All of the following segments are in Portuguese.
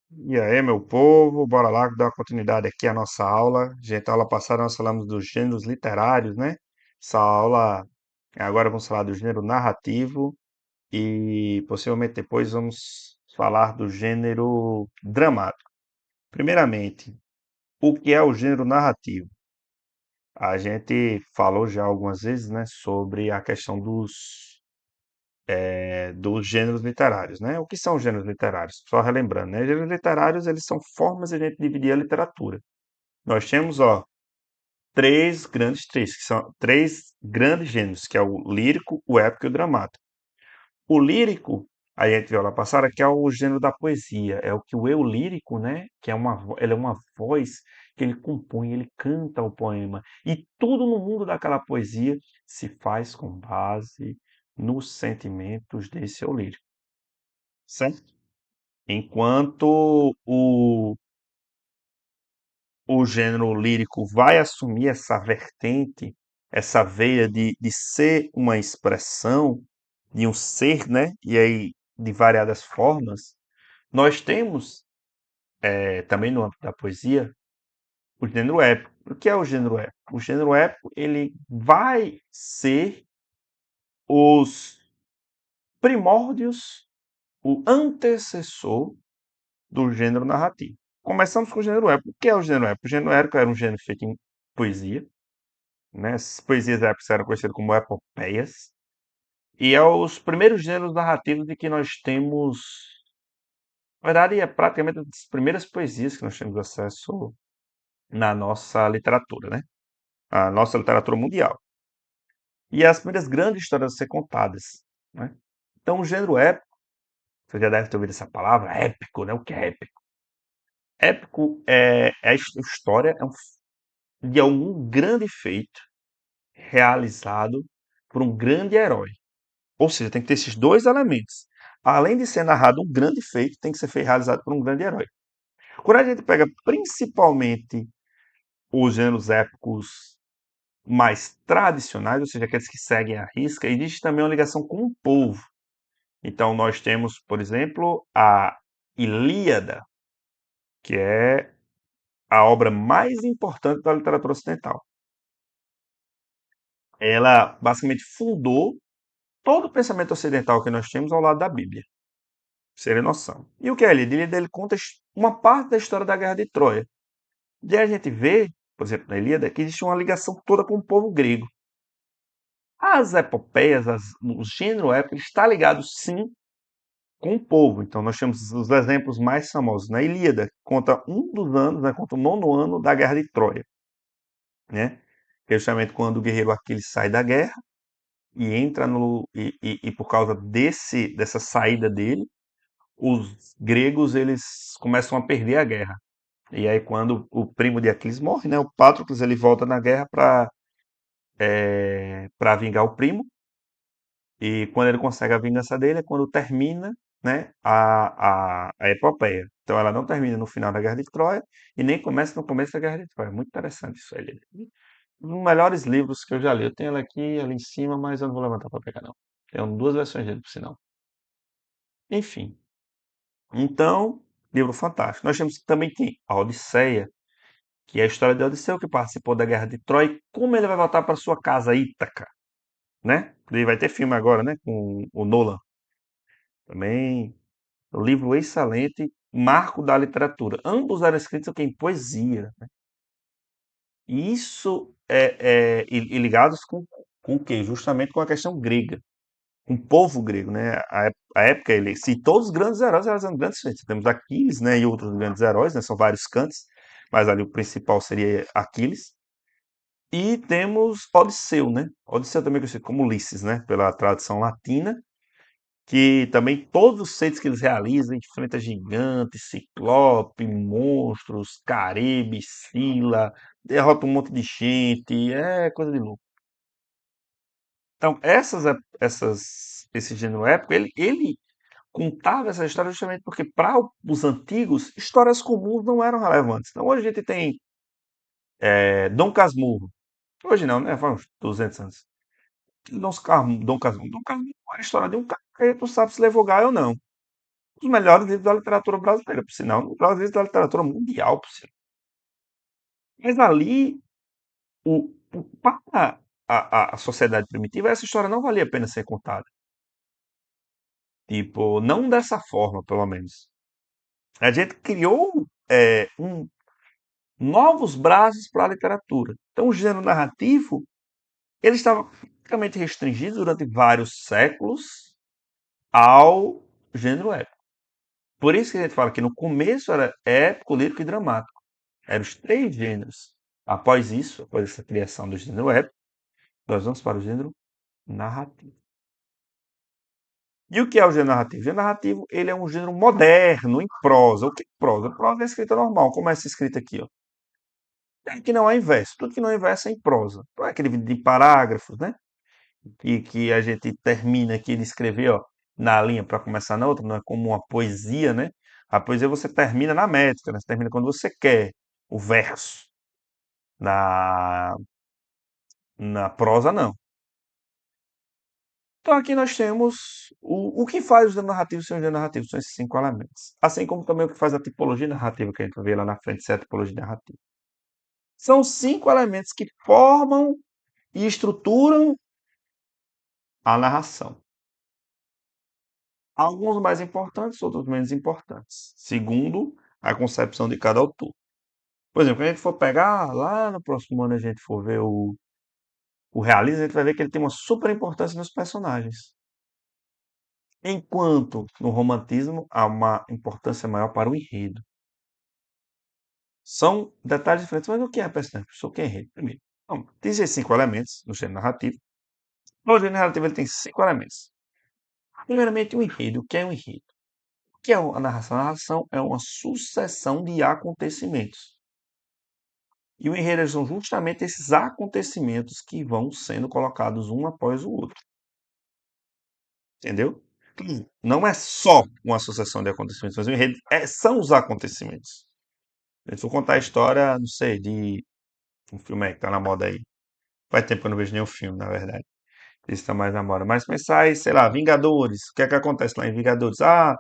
E aí, meu povo, bora lá dar continuidade aqui à nossa aula. Gente, a aula passada nós falamos dos gêneros literários, né? Essa aula, agora vamos falar do gênero narrativo e possivelmente depois vamos falar do gênero dramático. Primeiramente, o que é o gênero narrativo? A gente falou já algumas vezes, né, sobre a questão dos gêneros literários, né? O que são os gêneros literários? Só relembrando, né? Gêneros literários, eles são formas de a gente dividir a literatura. Nós temos, ó, três, que são três grandes gêneros, que é o lírico, o épico e o dramático. O lírico, a gente viu lá passada, que é o gênero da poesia, é o que o eu lírico, né, que é ele é uma voz que ele compõe, ele canta o poema, e tudo no mundo daquela poesia se faz com base nos sentimentos desse eu lírico, certo? Enquanto o gênero lírico vai assumir essa vertente, essa veia de ser uma expressão de um ser, né? E aí de variadas formas, nós temos também no âmbito da poesia o gênero épico. O que é o gênero épico? O gênero épico ele vai ser os primórdios, o antecessor do gênero narrativo. Começamos com o gênero épico. O que é o gênero épico? O gênero épico era um gênero feito em poesia, né? As poesias épicas eram conhecidas como epopeias, e é os primeiros gêneros narrativos de que nós temos, na verdade, é praticamente as primeiras poesias que nós temos acesso na nossa literatura, né? A nossa literatura mundial. E as primeiras grandes histórias a ser contadas, né? Então, o gênero épico, você já deve ter ouvido essa palavra, épico, né? O que é épico? Épico é a história de algum grande feito realizado por um grande herói. Ou seja, tem que ter esses dois elementos. Além de ser narrado um grande feito, tem que ser realizado por um grande herói. Quando a gente pega principalmente os gêneros épicos mais tradicionais, ou seja, aqueles que seguem a risca, existe também uma ligação com o povo. Então nós temos, por exemplo, a Ilíada, que é a obra mais importante da literatura ocidental. Ela basicamente fundou todo o pensamento ocidental que nós temos ao lado da Bíblia. Seria noção. E o que é ele? Ele conta uma parte da história da Guerra de Troia. E a gente vê, por exemplo, na Ilíada, que existe uma ligação toda com o povo grego. As epopeias, o gênero épico, está ligado sim com o povo. Então nós temos os exemplos mais famosos. Na Ilíada, que conta um dos anos, né, conta o nono ano da Guerra de Troia. Né? Que é justamente quando o guerreiro Aquiles sai da guerra e entra no. E por causa dessa saída dele, os gregos eles começam a perder a guerra. E aí quando o primo de Aquiles morre, né, o Patroclus ele volta na guerra para vingar o primo. E quando ele consegue a vingança dele é quando termina, né, a epopeia. Então ela não termina no final da Guerra de Troia e nem começa no começo da Guerra de Troia. Muito interessante isso aí. Um dos melhores livros que eu já li. Eu tenho ele aqui ali em cima, mas eu não vou levantar para pegar não. Tenho duas versões dele, por sinal. Enfim. Então, livro fantástico. Nós temos também quem? A Odisseia, que é a história de Odisseu, que participou da Guerra de Troia, e como ele vai voltar para sua casa Ítaca, né? E vai ter filme agora, né? Com o Nolan. Também, um livro excelente, marco da literatura. Ambos eram escritos aqui em poesia, né? E isso e ligados com o quê? Justamente com a questão grega, com o povo grego, né? A época, ele, se todos os grandes heróis eram grandes feitos. Temos Aquiles, né? E outros grandes heróis, né? São vários cantos, mas ali o principal seria Aquiles. E temos Odisseu, né? Odisseu também conhecido como Ulisses, né? Pela tradução latina, que também todos os feitos que eles realizam, enfrenta gigantes, ciclope, monstros, Caribe, Sila, derrota um monte de gente, é coisa de louco. Então, esse gênero épico, ele contava essa história justamente porque para os antigos, histórias comuns não eram relevantes. Então, hoje a gente tem Dom Casmurro. Hoje não, né? Faz uns 200 anos. Dom Casmurro. Dom Casmurro é a história de um cara que não sabe se levou gai ou não. Os melhores livros da literatura brasileira, por sinal, os melhores livros da literatura mundial, por sinal. Mas ali, para a sociedade primitiva, essa história não valia a pena ser contada. Tipo, não dessa forma, pelo menos. A gente criou novos braços para a literatura. Então, o gênero narrativo ele estava praticamente restringido durante vários séculos ao gênero épico. Por isso que a gente fala que no começo era épico, lírico e dramático. Eram os três gêneros. Após isso, após essa criação do gênero épico, nós vamos para o gênero narrativo. E o que é o gênero narrativo? O gênero narrativo ele é um gênero moderno em prosa. O que é prosa? Prosa é escrita normal, como é essa escrita aqui. Ó. É que não é inverso. Tudo que não é inverso é em prosa. Não é aquele de parágrafos, né? Que a gente termina aqui de escrever ó, na linha para começar na outra. Não é como uma poesia, né? A poesia você termina na métrica, né? Você termina quando você quer o verso. Na, na prosa, não. Então aqui nós temos o que faz os narrativos ser um gênero narrativo, são esses cinco elementos. Assim como também o que faz a tipologia narrativa, que a gente vai ver lá na frente, se é a tipologia narrativa. São cinco elementos que formam e estruturam a narração. Alguns mais importantes, outros menos importantes, segundo a concepção de cada autor. Por exemplo, quando a gente for pegar lá no próximo ano, a gente for ver o realismo, a gente vai ver que ele tem uma super importância nos personagens. Enquanto no romantismo há uma importância maior para o enredo. São detalhes diferentes, mas o que é personagem? O que é enredo? Primeiro, então, tem esses cinco elementos no gênero narrativo. No gênero narrativo ele tem cinco elementos. Primeiramente, o enredo. O que é um enredo? O que é a narração? A narração é uma sucessão de acontecimentos. E o enredo são justamente esses acontecimentos que vão sendo colocados um após o outro. Entendeu? Não é só uma sucessão de acontecimentos, mas o enredo são os acontecimentos. Se eu for contar a história, não sei, de um filme aí que tá na moda aí. Faz tempo que eu não vejo nenhum filme, na verdade. Esse tá mais na moda. Mas pensar aí, sei lá, Vingadores. O que é que acontece lá em Vingadores? Ah,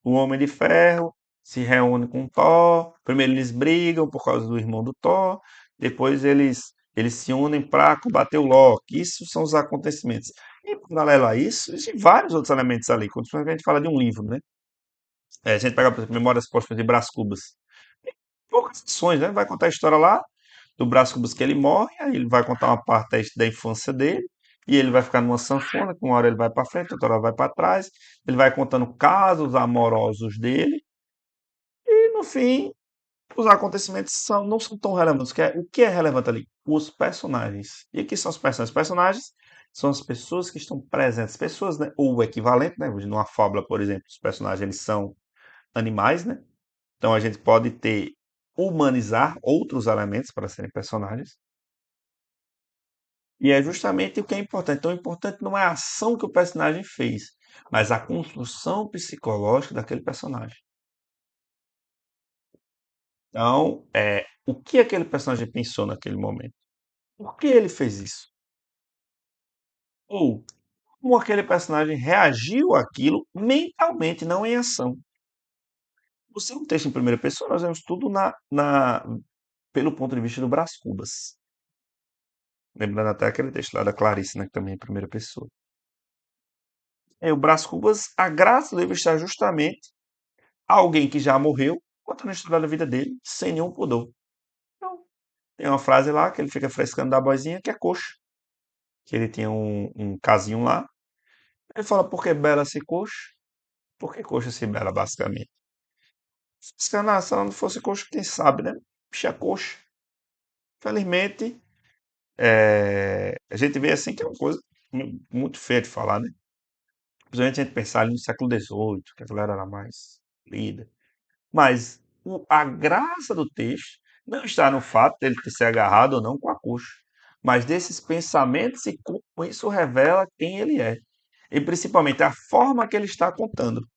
o Homem de Ferro se reúne com o Thor. Primeiro eles brigam por causa do irmão do Thor. Depois eles se unem para combater o Loki. Isso são os acontecimentos. E, paralelo a isso, existem vários outros elementos ali. Quando a gente fala de um livro, né? A gente pega, por exemplo, Memórias Póstumas de Brás Cubas. Poucas ações, né? Vai contar a história lá do Brás Cubas que ele morre, aí ele vai contar uma parte da infância dele, e ele vai ficar numa sanfona, que uma hora ele vai para frente, outra hora vai para trás, ele vai contando casos amorosos dele, e no fim, os acontecimentos não são tão relevantes. O que é relevante ali? Os personagens. E aqui são os personagens. Os personagens são as pessoas que estão presentes. Pessoas, né? Ou o equivalente, né? Numa fábula, por exemplo, os personagens eles são animais, né? Então a gente pode humanizar outros elementos para serem personagens. E é justamente o que é importante. Então, o importante não é a ação que o personagem fez, mas a construção psicológica daquele personagem. Então, o que aquele personagem pensou naquele momento? Por que ele fez isso? Ou como aquele personagem reagiu àquilo mentalmente, não em ação. Você é um texto em primeira pessoa, nós vemos tudo pelo ponto de vista do Brás Cubas. Lembrando até aquele texto lá da Clarice, né, que também é em primeira pessoa. O Brás Cubas, a graça do livro está justamente alguém que já morreu, contando a história da vida dele, sem nenhum pudor. Então, tem uma frase lá que ele fica frescando da boizinha, que é coxa. Que ele tinha um casinho lá. Ele fala, por que bela se coxa? Por que coxa se bela, basicamente? Se ela não fosse coxa, quem sabe, né? Bicha coxa. Felizmente, a gente vê assim que é uma coisa muito feia de falar, né? Principalmente a gente pensar ali no século XVIII, que a galera era mais lida. Mas a graça do texto não está no fato dele ter se agarrado ou não com a coxa, mas desses pensamentos e como isso revela quem ele é. E principalmente a forma que ele está contando.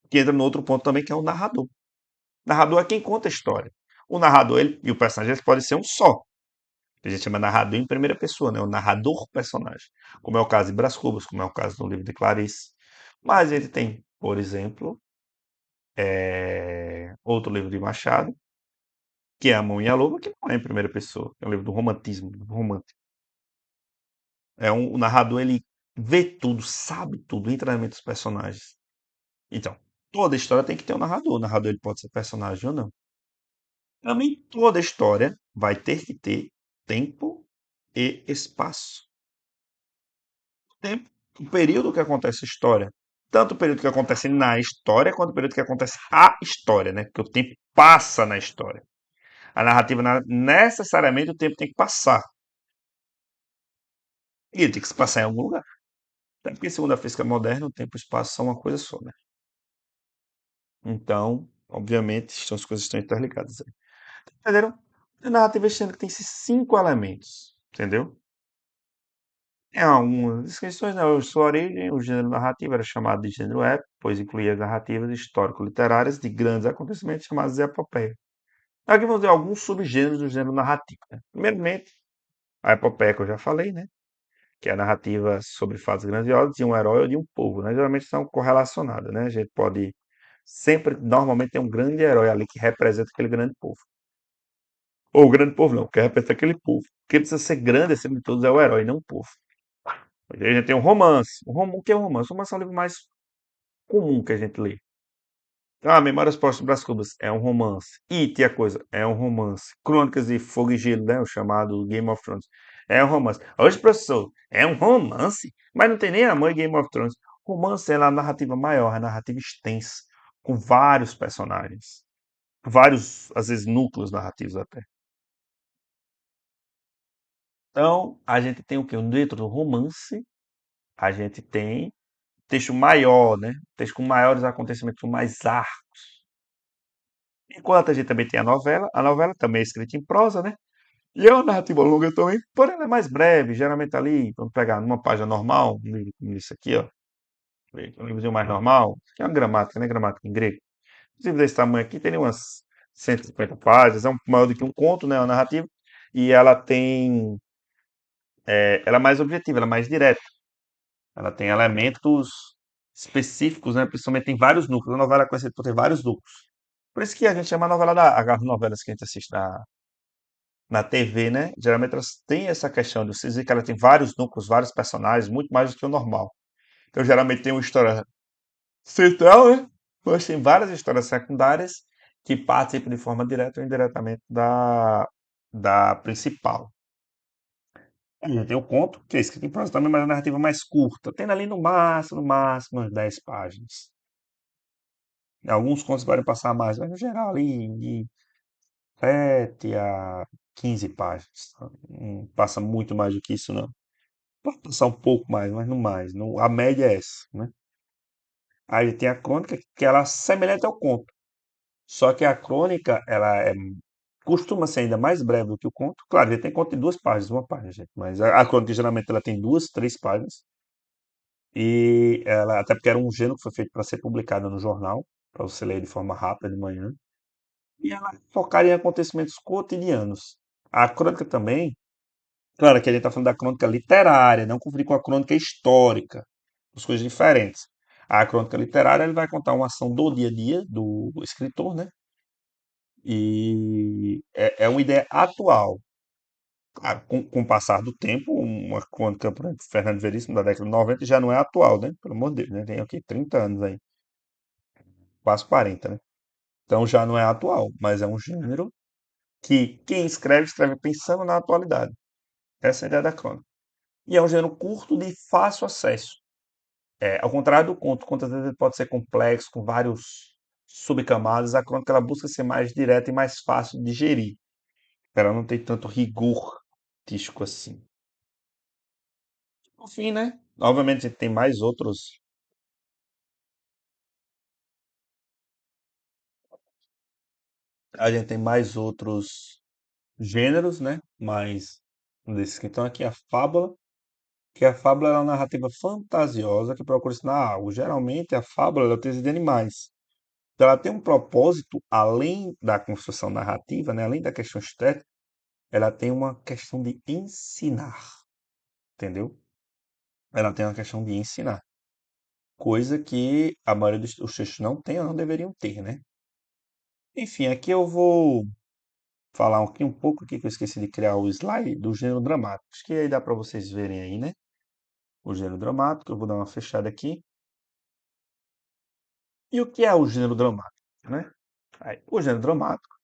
Que entra no outro ponto também, que é o narrador. O narrador é quem conta a história. O narrador e o personagem eles podem ser um só. A gente chama narrador em primeira pessoa, né? O narrador personagem. Como é o caso de Brás Cubas, como é o caso do livro de Clarice. Mas ele tem, por exemplo, Outro livro de Machado, que é A Mão e a Luva, que não é em primeira pessoa, é um livro do romantismo, do romântico. O narrador, ele vê tudo, sabe tudo, entra na mente dos personagens. Então, toda história tem que ter um narrador. O narrador ele pode ser personagem ou não. Também toda história vai ter que ter tempo e espaço. Tempo, o período que acontece a história. Tanto o período que acontece na história, quanto o período que acontece a história, né? Porque o tempo passa na história. A narrativa, necessariamente, o tempo tem que passar. E ele tem que se passar em algum lugar. Até porque, segundo a física moderna, o tempo e o espaço são uma coisa só, né? Então, obviamente, as coisas estão interligadas aí. Entenderam? A narrativa que tem esses 5 elementos. Entendeu? Tem algumas descrições, né? Sua origem, o gênero narrativo era chamado de gênero épico, pois incluía narrativas histórico-literárias de grandes acontecimentos chamadas de epopeia. Aqui vamos ver alguns subgêneros do gênero narrativo, né? Primeiramente, a epopeia que eu já falei, né? Que é a narrativa sobre fatos grandiosos de um herói ou de um povo, né? Geralmente são correlacionadas, né? A gente pode sempre, normalmente tem um grande herói ali que representa aquele grande povo. Ou o grande povo não, que representa aquele povo. Porque precisa ser grande, acima de todos, é o herói, não o povo. A gente tem um romance. O que é um romance? O romance é o livro mais comum que a gente lê. Ah, Memórias Póstumas Brás Cubas é um romance. It, a coisa, é um romance. Crônicas de Fogo e Gelo, né? O chamado Game of Thrones. É um romance. Hoje, professor, é um romance, mas não tem nem amor em Game of Thrones. Romance é a narrativa maior, a narrativa extensa, com vários personagens. Vários, às vezes, núcleos narrativos até. Então, a gente tem o quê? Dentro do romance, a gente tem texto maior, né? Texto com maiores acontecimentos, com mais arcos. Enquanto a gente também tem a novela também é escrita em prosa, né? E é uma narrativa longa também, porém ela é mais breve, geralmente ali, vamos pegar numa página normal, um livro como esse aqui, ó, um livrozinho mais normal, que é uma gramática, né? Gramática em grego. Um livro desse tamanho aqui tem umas 150 páginas, é um maior do que um conto, né? Uma narrativa, e ela é mais objetiva, ela é mais direta. Ela tem elementos específicos, né? Principalmente tem vários núcleos. A novela é conhecida por ter vários núcleos. Por isso que a gente chama a novela as novelas que a gente assiste na TV, né? Geralmente elas têm essa questão de você dizer que ela tem vários núcleos, vários personagens, muito mais do que o normal. Então, geralmente tem uma história central, né? Mas tem várias histórias secundárias que participam de forma direta ou indiretamente da principal. A gente tem o conto, que é escrito em prosa também, mas a narrativa mais curta. Tendo ali no máximo, umas 10 páginas. Alguns contos podem passar mais, mas no geral ali de 7 a 15 páginas. Não passa muito mais do que isso, não. Pode passar um pouco mais, mas não mais. Não, a média é essa, né? Aí tem a crônica, que ela é semelhante ao conto. Só que a crônica, costuma ser ainda mais breve do que o conto. Claro, ele tem conto de 2 páginas, uma página, gente. Mas a crônica, geralmente, ela tem 2, 3 páginas. E ela, até porque era um gênero que foi feito para ser publicado no jornal, para você ler de forma rápida de manhã. E ela é focada em acontecimentos cotidianos. A crônica também, claro que a gente está falando da crônica literária, não confundir com a crônica histórica, as coisas diferentes. A crônica literária ele vai contar uma ação do dia a dia do escritor, né? E é uma ideia atual. Claro, com o passar do tempo, uma crônica, por exemplo, Fernando Veríssimo, da década de 90, já não é atual, né? Pelo amor de Deus, né? Tem aqui 30 anos aí, quase 40, né? Então já não é atual, mas é um gênero que quem escreve, escreve pensando na atualidade. Essa é a ideia da crônica. E é um gênero curto de fácil acesso. Ao contrário do conto, o conto às vezes pode ser complexo, com vários subcamadas, a crônica ela busca ser mais direta e mais fácil de digerir. Ela não tem tanto rigor artístico assim. No fim, né? Obviamente a gente tem mais outros. A gente tem mais outros gêneros, né? Mas um desses que estão aqui é a fábula, que a fábula é uma narrativa fantasiosa que procura ensinar algo. Geralmente a fábula ela utiliza de animais. Então, ela tem um propósito além da construção narrativa, né? Além da questão estética, ela tem uma questão de ensinar, entendeu? Ela tem uma questão de ensinar. coisa que a maioria dos textos não tem ou não deveriam ter, né? Enfim, aqui eu vou falar aqui um pouco aqui que eu esqueci de criar o slide do gênero dramático. Acho que aí dá para vocês verem aí, né? O gênero dramático, eu vou dar uma fechada aqui. E o que é o gênero dramático, né? Aí, o gênero dramático,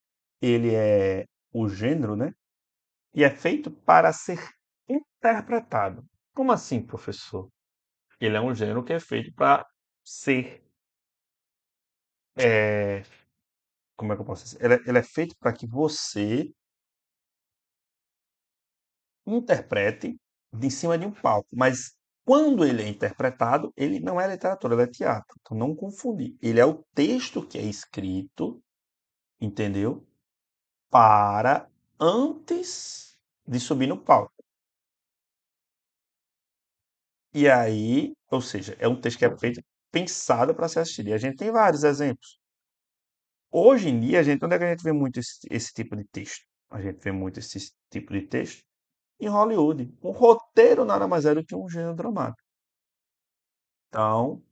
ele é o gênero, né? E é feito para ser interpretado. Como assim, professor? Ele é um gênero que é feito para ser, é, como é que eu posso dizer? Ele é feito para que você interprete de cima de um palco, mas quando ele é interpretado, ele não é literatura, ele é teatro. Então não confundir. Ele é o texto que é escrito, entendeu? Para antes de subir no palco. E aí, ou seja, é um texto que é feito pensado para ser assistido. E a gente tem vários exemplos. Hoje em dia, onde é que a gente vê muito esse tipo de texto? A gente vê muito esse tipo de texto em Hollywood. Um roteiro nada mais é do que um gênero dramático. Então,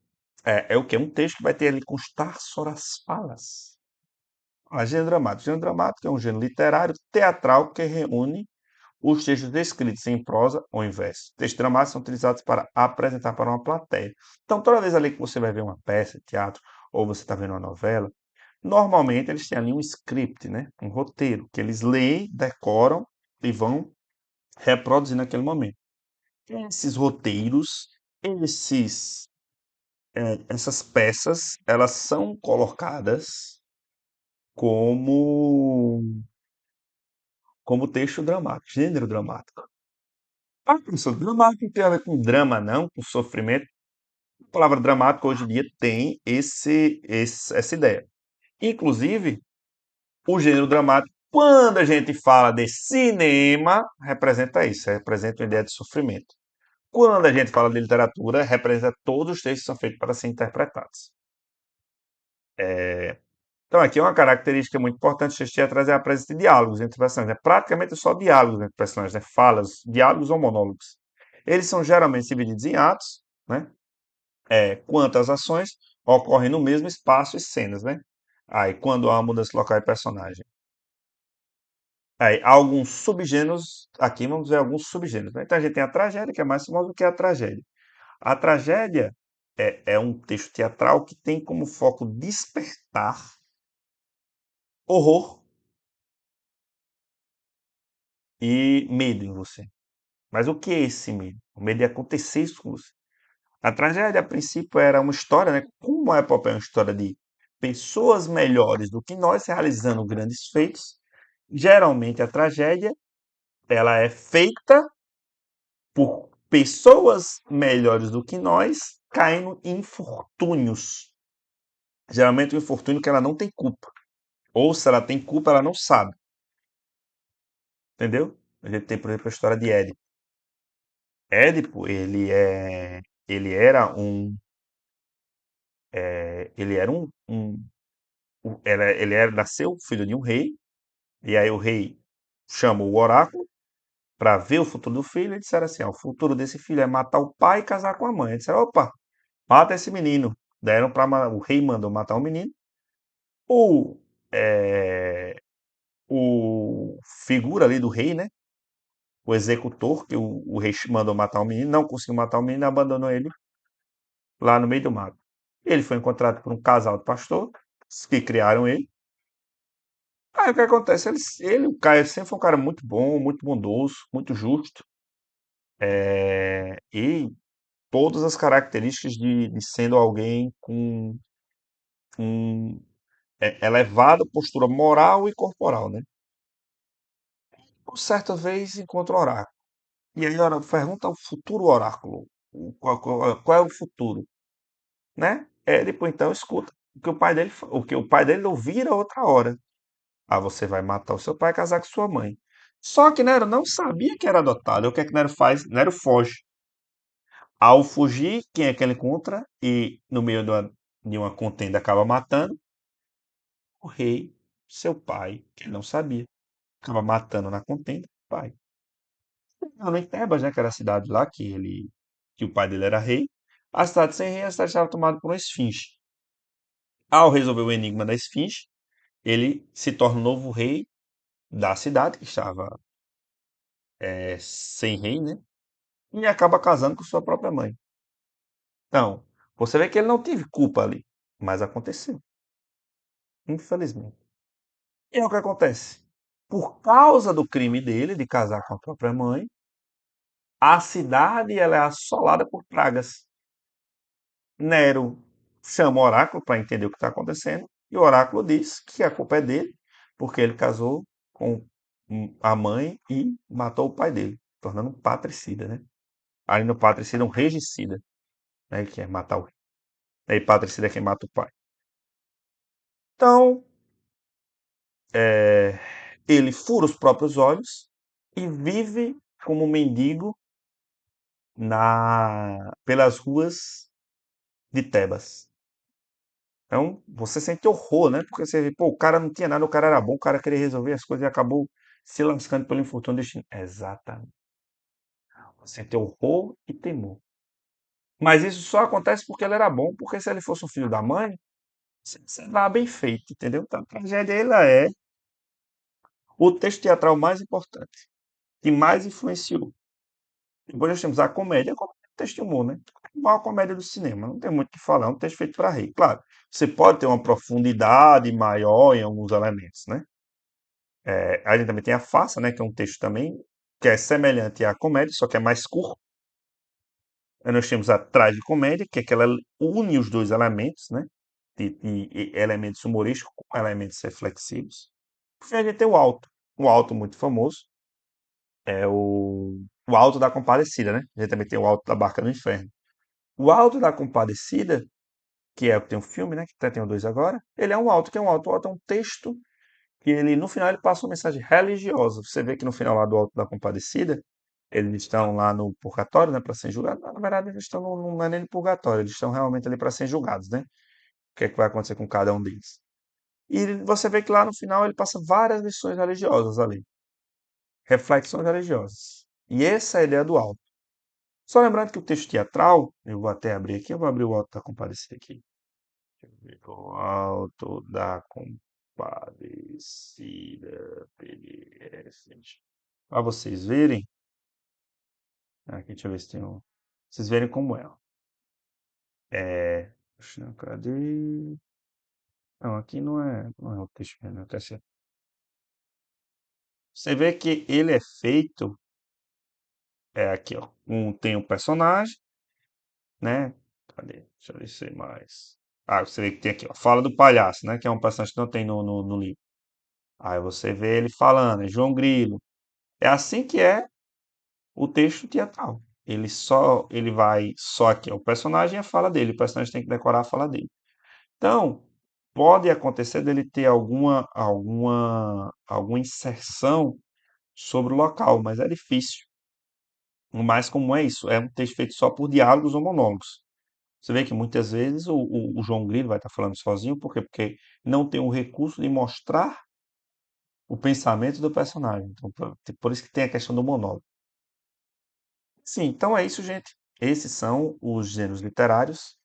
é o quê? Um texto que vai ter ali constar sobre as falas. Ah, gênero dramático. Gênero dramático é um gênero literário teatral que reúne os textos descritos em prosa ou em verso. Textos dramáticos são utilizados para apresentar para uma plateia. Então, toda vez ali que você vai ver uma peça de teatro ou você está vendo uma novela, normalmente eles têm ali um script, né? Um roteiro, que eles leem, decoram e vão reproduzir naquele momento. Esses roteiros, esses essas peças, elas são colocadas como texto dramático, gênero dramático. Ah, professor, dramático não tem a ver com drama, não, com sofrimento. A palavra dramático hoje em dia tem essa ideia. Inclusive, o gênero dramático, quando a gente fala de cinema, representa isso, representa uma ideia de sofrimento. Quando a gente fala de literatura, representa todos os textos que são feitos para serem interpretados. Então, aqui é uma característica muito importante dos teatrais é a presença de diálogos entre personagens. É praticamente só diálogos entre personagens, né? Falas, diálogos ou monólogos. Eles são geralmente divididos em atos, né? Quanto às ações, ocorrem no mesmo espaço e cenas, né? Aí, quando há uma mudança local de personagem. Aí, há alguns subgêneros, aqui vamos ver alguns subgêneros, né? Então, a gente tem a tragédia, que é mais famosa do que a tragédia. A tragédia é um texto teatral que tem como foco despertar horror e medo em você. Mas o que é esse medo? O medo de acontecer isso com você. A tragédia, a princípio, era uma história, né? Como a epopeia é uma história de pessoas melhores do que nós realizando grandes feitos, geralmente a tragédia ela é feita por pessoas melhores do que nós caindo em infortúnios. Geralmente um infortúnio que ela não tem culpa. Ou se ela tem culpa, ela não sabe. Entendeu? A gente tem, por exemplo, a história de Édipo. Édipo, ele era um ele era ele era, nasceu filho de um rei, e aí o rei chamou o oráculo para ver o futuro do filho, e disseram assim, ó, o futuro desse filho é matar o pai e casar com a mãe. Ele disse, opa, mata esse menino. Deram para o rei mandou matar o menino. O, é, o figura ali do rei, né? O executor, que o rei mandou matar o menino, não conseguiu matar o menino, abandonou ele lá no meio do mato. Ele foi encontrado por um casal de pastor, que criaram ele. Aí o que acontece? O Caio sempre foi um cara muito bom, muito bondoso, muito justo, e todas as características de sendo alguém com um elevada postura moral e corporal, né? Por certa vez encontra o oráculo. E aí ora, pergunta ao futuro oráculo, qual é o futuro, né? Édipo então escuta o que o pai dele ouvira outra hora. Ah, você vai matar o seu pai e casar com sua mãe. Só que Nero não sabia que era adotado. E o que é que Nero faz? Nero foge. Ao fugir, quem é que ele encontra? E no meio de uma contenda acaba matando o rei, seu pai, que ele não sabia. Acaba matando na contenda o pai. Não, em Tebas, né, que era a cidade lá que o pai dele era rei. A cidade sem rei, a cidade estava tomada por uma esfinge. Ao resolver o enigma da esfinge, ele se torna o novo rei da cidade, que estava sem rei, né? E acaba casando com sua própria mãe. Então, você vê que ele não teve culpa ali, mas aconteceu, infelizmente. E é o que acontece? Por causa do crime dele, de casar com a própria mãe, a cidade ela é assolada por pragas. Nero chama o oráculo para entender o que está acontecendo, e o oráculo diz que a culpa é dele, porque ele casou com a mãe e matou o pai dele, tornando um patricida, né? Aí no patricida, um regicida, né? Que é matar o rei. Aí patricida é quem mata o pai. Então, ele fura os próprios olhos e vive como um mendigo pelas ruas de Tebas. Então, você sente horror, né? Porque você vê, pô, o cara não tinha nada, o cara era bom, o cara queria resolver as coisas e acabou se lascando pelo infortúnio do destino. Exatamente. Você sente horror e temor. Mas isso só acontece porque ele era bom, porque se ele fosse um filho da mãe, seria bem feito, entendeu? Então, a tragédia ela é o texto teatral mais importante, que mais influenciou. Depois nós temos a comédia como texto de humor, né? Igual a comédia do cinema, não tem muito o que falar, é um texto feito para rir. Claro, você pode ter uma profundidade maior em alguns elementos, né? A gente também tem a farsa, né? Que é um texto também que é semelhante à comédia, só que é mais curto. Aí nós temos a tragicomédia, que é que ela une os dois elementos, né? De elementos humorísticos com elementos reflexivos. E a gente tem o alto muito famoso, é o Alto da Compadecida, né? A gente também tem o Alto da Barca do Inferno. O Alto da Compadecida, que é o que tem um filme, né? Que até tem o dois agora, ele é um alto, que é um alto. O alto é um texto que ele, no final, ele passa uma mensagem religiosa. Você vê que no final lá do Alto da Compadecida, eles estão lá no purgatório, né? Para ser julgados. Na verdade, eles estão não é nem no purgatório, eles estão realmente ali para serem julgados, né? O que é que vai acontecer com cada um deles. E você vê que lá no final ele passa várias lições religiosas ali. Reflexões religiosas. E essa é a ideia do alto. Só lembrando que o texto teatral, eu vou até abrir aqui, eu vou abrir o Alto da Compadecida aqui. O Alto da Compadecida PDF. Para vocês verem, aqui, deixa eu ver se tem um. Vocês verem como é. Ó. É. Cadê? Não, aqui não é o texto, não, tá certo. Você vê que ele é feito, aqui, ó. Tem um personagem, né? Cadê? Deixa eu ver se tem mais. Ah, você vê que tem aqui, ó. Fala do palhaço, né? Que é um personagem que não tem no livro. Aí você vê ele falando, é João Grilo. É assim que é o texto teatral. Ele vai só aqui, ó, o personagem e a fala dele. O personagem tem que decorar a fala dele. Então, pode acontecer dele ter alguma inserção sobre o local, mas é difícil. Mas como é isso? É um texto feito só por diálogos ou monólogos. Você vê que muitas vezes o João Grilo vai estar falando sozinho, por quê? Porque não tem o recurso de mostrar o pensamento do personagem. Então, por isso que tem a questão do monólogo. Sim, então é isso, gente. Esses são os gêneros literários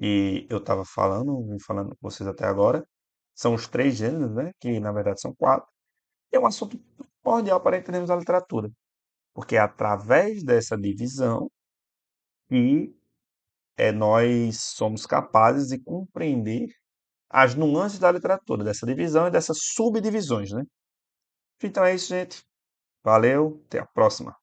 e eu estava vim falando com vocês até agora. São os três gêneros, né? Que na verdade são quatro. É um assunto primordial para entendermos a literatura, porque é através dessa divisão que nós somos capazes de compreender as nuances da literatura, dessa divisão e dessas subdivisões, né? Então é isso, gente. Valeu, até a próxima.